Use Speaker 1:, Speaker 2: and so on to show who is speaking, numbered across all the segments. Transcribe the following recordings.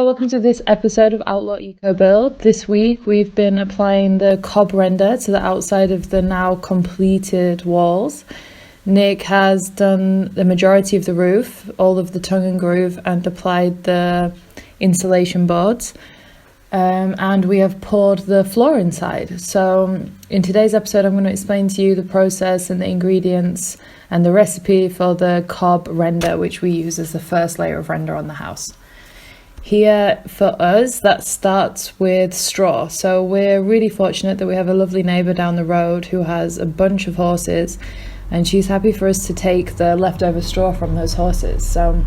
Speaker 1: Hello, welcome to this episode of Outlaw Eco Build. This week we've been applying the cob render to the outside of the now completed walls. Nick has done the majority of the roof, all of the tongue and groove, and applied the insulation boards. And we have poured the floor inside. So in today's episode I'm going to explain to you the process and the ingredients and the recipe for the cob render, which we use as the first layer of render on the house. Here for us, that starts with straw. So we're really fortunate that we have a lovely neighbour down the road who has a bunch of horses, and she's happy for us to take the leftover straw from those horses. So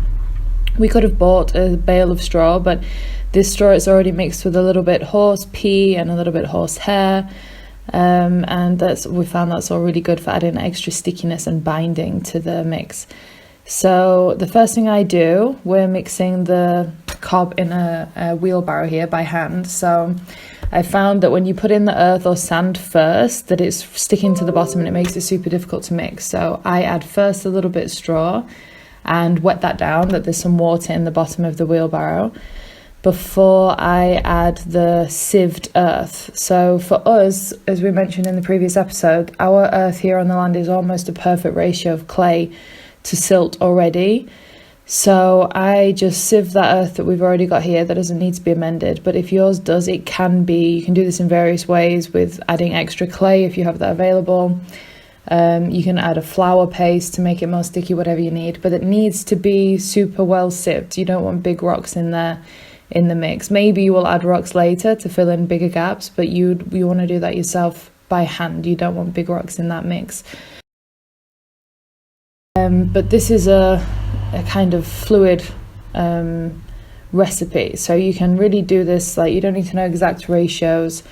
Speaker 1: we could have bought a bale of straw, but this straw is already mixed with a little bit horse pee and a little bit horse hair, and we found that's all really good for adding extra stickiness and binding to the mix. So the first thing I do, we're mixing the cob in a wheelbarrow here by hand. So I found that when you put in the earth or sand first, that it's sticking to the bottom and it makes it super difficult to mix. So I add first a little bit of straw and wet that down, that there's some water in the bottom of the wheelbarrow, before I add the sieved earth. So for us, as we mentioned in the previous episode, our earth here on the land is almost a perfect ratio of clay to silt already. So I just sieve that earth that we've already got here. That doesn't need to be amended, but if yours does, it can be. You can do this in various ways, with adding extra clay if you have that available. You can add a flour paste to make it more sticky, whatever you need, but it needs to be super well sieved. You don't want big rocks in there in the mix. Maybe you will add rocks later to fill in bigger gaps, but you want to do that yourself by hand. You don't want big rocks in that mix. But this is a kind of fluid recipe, so you can really do this, like, you don't need to know exact ratios.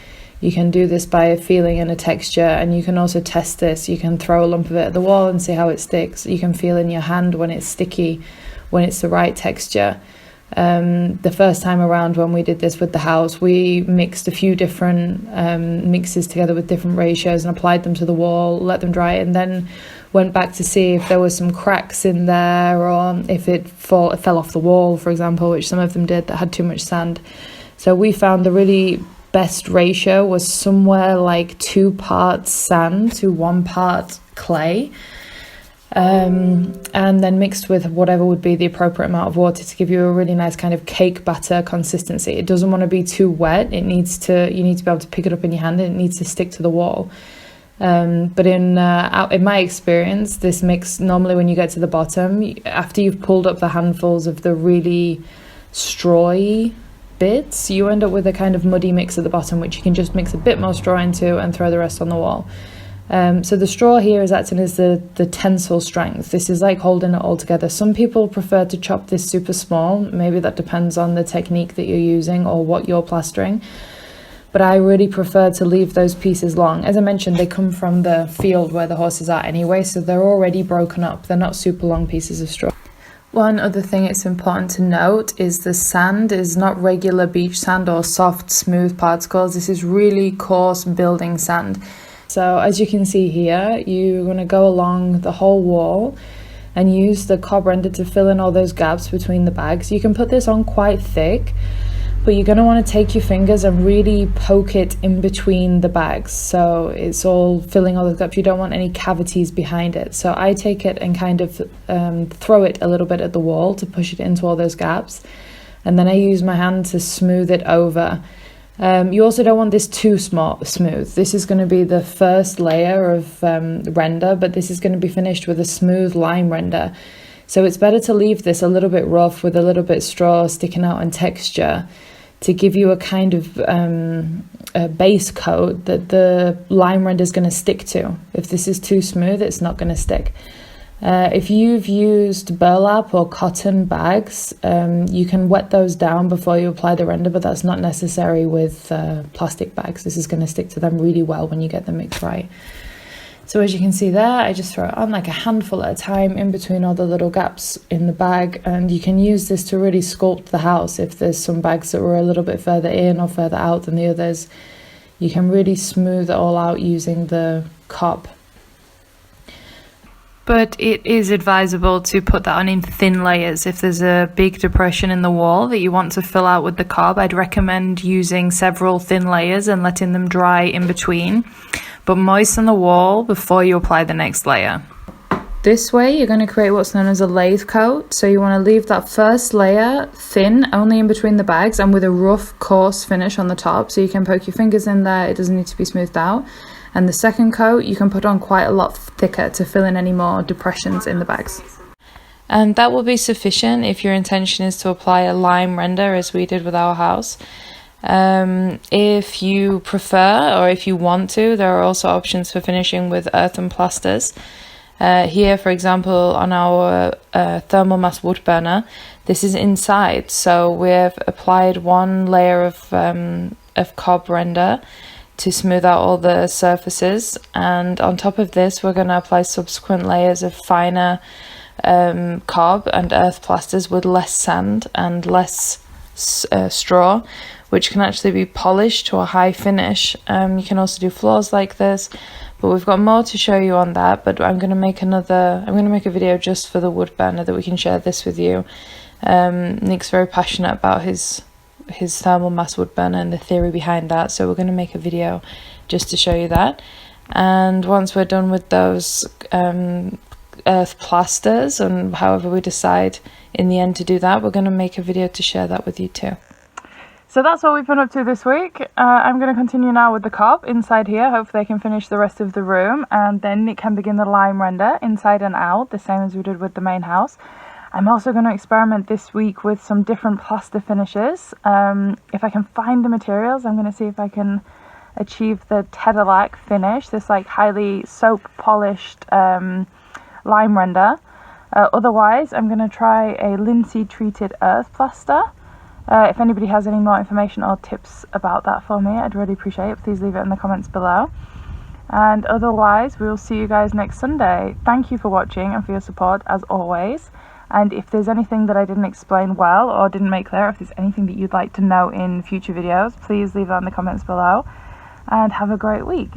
Speaker 1: You can do this by a feeling and a texture, and you can also test this. You can throw a lump of it at the wall and see how it sticks. You can feel in your hand when it's sticky, when it's the right texture. The first time around when we did this with the house, we mixed a few different mixes together with different ratios and applied them to the wall, let them dry, and then went back to see if there were some cracks in there, or if it fell off the wall, for example, which some of them did that had too much sand. So we found the really best ratio was somewhere like 2 parts sand to 1 part clay, and then mixed with whatever would be the appropriate amount of water to give you a really nice kind of cake batter consistency. It doesn't want to be too wet. You need to be able to pick it up in your hand, and it needs to stick to the wall. But in my experience, this mix, normally when you get to the bottom, after you've pulled up the handfuls of the really strawy bits, you end up with a kind of muddy mix at the bottom, which you can just mix a bit more straw into and throw the rest on the wall. So the straw here is acting as the tensile strength. This is like holding it all together. Some people prefer to chop this super small. Maybe that depends on the technique that you're using or what you're plastering. But I really prefer to leave those pieces long. As I mentioned, they come from the field where the horses are anyway, so they're already broken up. They're not super long pieces of straw. One other thing it's important to note is the sand is not regular beach sand or soft, smooth particles. This is really coarse building sand. So as you can see here, you're going to go along the whole wall and use the cob render to fill in all those gaps between the bags. You can put this on quite thick, but you're going to want to take your fingers and really poke it in between the bags, so it's all filling all the gaps. You don't want any cavities behind it. So I take it and kind of throw it a little bit at the wall to push it into all those gaps, and then I use my hand to smooth it over. You also don't want this too smooth. This is going to be the first layer of render, but this is going to be finished with a smooth lime render. So it's better to leave this a little bit rough with a little bit straw sticking out in texture, to give you a kind of a base coat that the lime render is going to stick to. If this is too smooth, it's not going to stick. If you've used burlap or cotton bags, you can wet those down before you apply the render, but that's not necessary with plastic bags. This is going to stick to them really well when you get the mix right. So as you can see there, I just throw it on like a handful at a time in between all the little gaps in the bag, and you can use this to really sculpt the house. If there's some bags that were a little bit further in or further out than the others, you can really smooth it all out using the cob. But it is advisable to put that on in thin layers. If there's a big depression in the wall that you want to fill out with the cob, I'd recommend using several thin layers and letting them dry in between. But moisten the wall before you apply the next layer. This way you're going to create what's known as a lathe coat. So you want to leave that first layer thin, only in between the bags, and with a rough, coarse finish on the top. So you can poke your fingers in there, it doesn't need to be smoothed out. And the second coat you can put on quite a lot thicker to fill in any more depressions in the bags. And that will be sufficient if your intention is to apply a lime render, as we did with our house. If you prefer, or if you want to, there are also options for finishing with earth and plasters. Here, for example, on our thermal mass wood burner, this is inside, so we've applied one layer of cob render to smooth out all the surfaces, and on top of this we're going to apply subsequent layers of finer cob and earth plasters with less sand and less straw, which can actually be polished to a high finish. You can also do floors like this, but we've got more to show you on that. But I'm going to make a video just for the wood burner that we can share this with you. Nick's very passionate about his thermal mass wood burner and the theory behind that, so we're going to make a video just to show you that. And once we're done with those earth plasters, and however we decide in the end to do that, we're going to make a video to share that with you too. So that's what we've been up to this week. I'm going to continue now with the cob inside here. Hopefully I can finish the rest of the room, and then Nick can begin the lime render inside and out, the same as we did with the main house. I'm also going to experiment this week with some different plaster finishes. If I can find the materials, I'm going to see if I can achieve the tecnique finish, this like highly soap polished lime render. Otherwise, I'm going to try a linseed treated earth plaster. If anybody has any more information or tips about that for me, I'd really appreciate it. Please leave it in the comments below. And otherwise, we will see you guys next Sunday. Thank you for watching and for your support as always. And if there's anything that I didn't explain well or didn't make clear, if there's anything that you'd like to know in future videos, please leave that in the comments below. And have a great week.